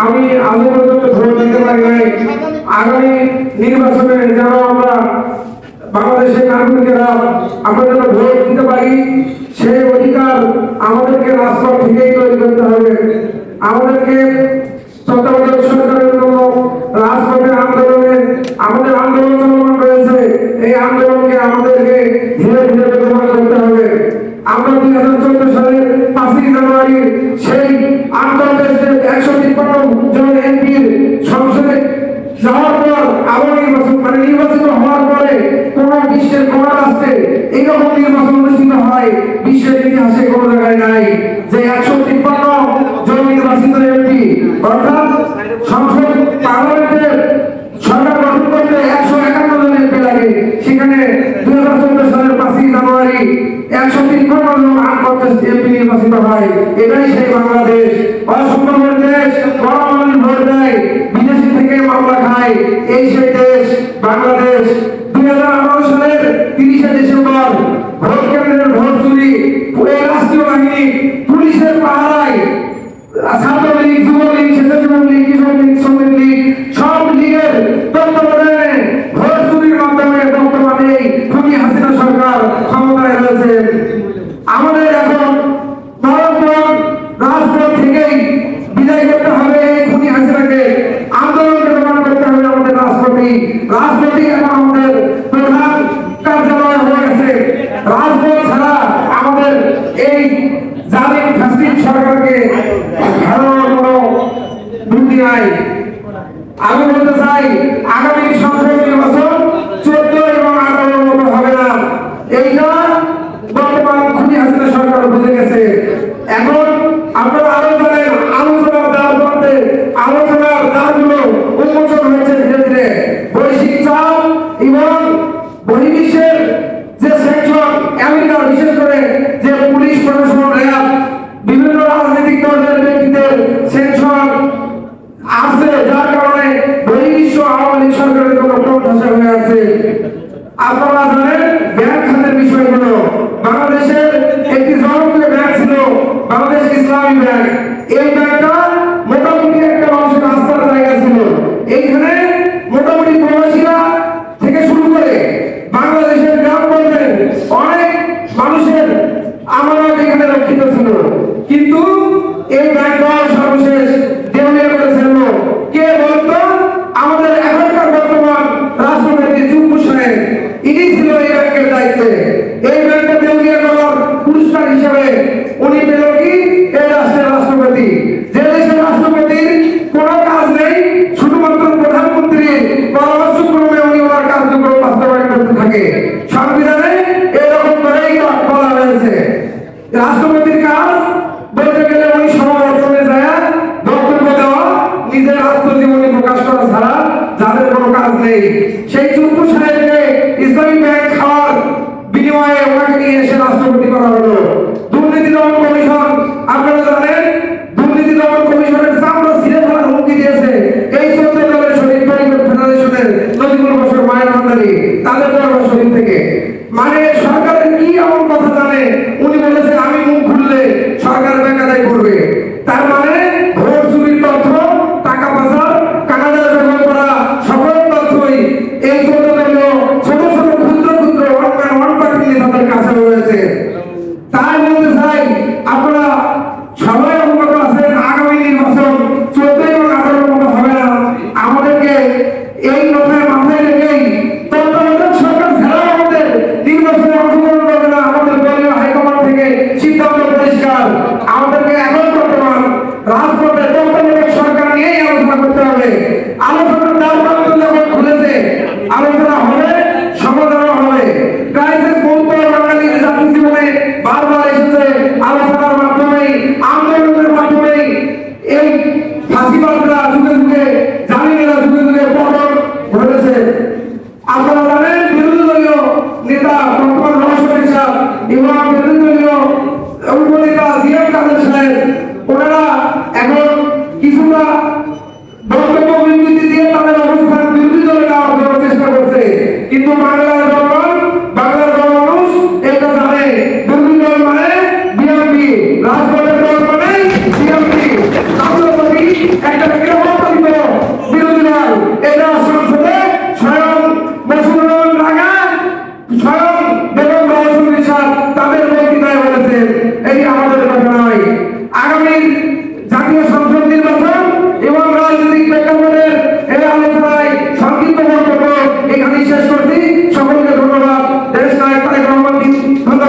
আমি আগে পর্যন্ত ভোট দিতে পারি নাই। আগামী নির্বাচনে যেন আমরা বাংলাদেশের নাগরিকেরা আমরা যেন ভোট দিতে পারি, সেই অধিকার আমাদেরকে রাজপথ থেকেই তৈরি করতে হবে। আমাদেরকে তত্ত্বাবধায়ক সরকারের জন্য রাজপথে আন্দোলনে আমাদের আন্দোলন চলমান রয়েছে। এই আন্দোলনকে আমাদেরকে ধীরে ধীরে ব্যবহার করতে হবে। আমরা 2014 সালের 5ই জানুয়ারি সেই আন্তর্দেশের 153 জন এমপির সংসদে যাওয়ার পর আবার নির্বাচিত হওয়ার পরে কোন বিশ্বের কোন রাষ্ট্রে এইরকম নির্বাচন অনুষ্ঠিত হয় বিশ্বের ইতিহাসে কোন জায়গায় নাই যে 153 জন নির্বাচিত এমপি, অর্থাৎ সংসদ পার্লামেন্টের সরকার গঠন করতে 151 জন এমপি লাগে। সেখানে 2014 সালের 5ই জানুয়ারি 153 জন আন্তর্জাতিক এমপি নির্বাচিত হয়। এটাই সেই বাংলাদেশ। অসম্ভবের দেশ, বড় মানুষ ভোট দেয়, বিদেশি থেকে মামলা খায়, এই সেই দেশ বাংলাদেশ। 2018 সালের 30শে ডিসেম্বর ভোট কেন্দ্রের ভোট চুরি, এই রাষ্ট্রীয় বাহিনী পুলিশের পাহারায় ছাত্রলীগ, যুবলীগ, স্বেচ্ছাসেবক লীগ, কৃষক লীগ, শ্রমিক লীগ সব লীগের তত্ত্বাবধানে ভোট চুরির মাধ্যমে বর্তমানে খুনি হাসিনা সরকার ক্ষমতায় রয়েছে। আমাদের এখন রাজপথ থেকেই বিদায় করতে হবে এই খুনি হাসিনাকে, আন্দোলনকে প্রমাণ করতে হবে আমাদের রাজপথই এখন আমাদের প্রধান কার্যালয় হয়ে গেছে। রাজপথ ছাড়া আমাদের এই জালিম ফ্যাসিস্ট সরকারকে হারানোর কোনো বুদ্ধি নাই। আমি বলতে চাই আগামী সংসদ নির্বাচন 14 এবং 18 মতো হবে না। এইটা বর্তমান খুনি হাসিনা সরকার বুঝে গেছে। এখন আপনারা আরো জানেন আলোচনার দ্বারগুলো উন্মোচন হয়েছে ধীরে ধীরে। বৈশ্বিক চাপ এবং বহির্বিশ্বের যে সেকশন, আমেরিকা বিশেষ করে যে পুলিশ প্রশাসন, র্যাব, বিভিন্ন রাজনৈতিক দলের ব্যক্তিদের সেকশন আছে, যার কারণে বহির্বিশ্ব আওয়ামী লীগ সরকারের জন্য প্রত্যাশা হয়ে আছে। আপনারা জানেন ব্যাংক খাতের বিষয়গুলো। বাংলাদেশের একটি জনপ্রিয় ব্যাংক ছিল বাংলাদেশ ইসলামী ব্যাংক। এই ব্যাংকটা মোটামুটি একটা মানুষের আস্থার জায়গা ছিল। এইখানে মোটামুটি প্রবাসীরা থেকে শুরু করে বাংলাদেশের গ্রাম পর্যায়ে অনেক মানুষের আমানত এখানে রক্ষিত ছিল। কিন্তু এই ব্যাংকটা সর্বশেষ দেউলিয়া করেছিল কে বলতো? আমাদের এখনকার বর্তমান রাষ্ট্রপতি চুপ্পু সাহেব, ইনি ছিল এই ব্যাংকের দায়িত্বে। এই ব্যাংকটা দেউলিয়া করার পুরস্কার হিসেবে উনি পেল কি? এই রাষ্ট্রের রাষ্ট্রপতি। যে দেশের রাষ্ট্রপতির কোনো কাজ নেই, শুধুমাত্র প্রধানমন্ত্রীর পরামর্শক্রমে উনি ওনার কার্যক্রম বাস্তবায়ন করতে থাকে। সংবিধানে এরকম করেই বলা হয়েছে। রাষ্ট্রপতির কাজ বলতে গেলে উনি সমাবর্তনে যায় বক্তব্য দেওয়া, নিজের আত্মজীবনী প্রকাশ করা ছাড়া যাদের কোনো কাজ নেই। সেই চুপ্পু সাহেবকে ইসলামী ব্যাংক খাওয়ার বিনিময়ে ওনাকে নিয়ে এসে রাষ্ট্রপতি করা হলো। দুর্নীতি দমন কমিশন, আপনারা জানেন দুর্নীতি দমন কমিশনের চামড়া ছিঁড়ে ফেলার হুমকি দিয়েছে এই 14 দলের শহীদ পরিবার ফেডারেশনের নজিবুল বশর মায়ের ভান্ডারী, তাদের দরবার শরীফ থেকে। মানে সরকারের কি এমন কথা জানে উনি বলেছে আমি মুখ খুললে সরকার বেকায়দায় করবে। তার মানে ভোট চুরির তথ্য, টাকা পাচার, কানাডার ব্যবহার করা সকল তথ্যই এই 14 দলীয় ছোট ছোট ক্ষুদ্র ক্ষুদ্র ওয়ান পার্টি নেতাদের কাছে রয়েছে। তাই বলতে চাই আপনারা সবাই অবগত আছেন আগামী নির্বাচন 14 এবং 18 মতো হবে না। আমাদেরকে এই কথায় মাথায় রেখেই তত্ত্বাবধায়ক সরকার ছাড়া আমাদের নির্বাচনে অংশগ্রহণ করবে না। আমাদের দলীয় হাইকমান্ড থেকে সিদ্ধান্ত পরিষ্কার, আমাদেরকে এখন বর্তমান রাজপথে তত্ত্বাবধায়ক সরকার নিয়েই আলোচনা করতে হবে। আলোচনার দ্বার যখন খুলেছে, আলোচনা হবে, সমাধান হবে। ক্রাইসিস মুহূর্ত বাঙালির জাতীয় জীবনে বারবার এসেছে আলোচনার মাধ্যমেই, আন্দোলনের মাধ্যমেই। এই ফাঁসিবাদরা যুগে যুগে, জালিমেরা যুগে যুগে পতন ঘটেছে। আপনারা জানেন বিরোধী দলীয় নেতা ডক্টর নওশাদ সাহেব এবং বিরোধী দলীয় উপনেতা জিয়াউল কাদের সাহেব, ওনারা এখন কিছুটা বক্তব্য বিবৃতি দিয়ে তাদের অবস্থান বিরোধী দলে নেওয়ার চেষ্টা করছে। কিন্তু বাংলার জনমানুষ এটা জানে, বিরোধী দল মানে বিএনপি, রাজপথের দল মানে বিএনপি। রাষ্ট্রপতি একটা ধন্যবাদ।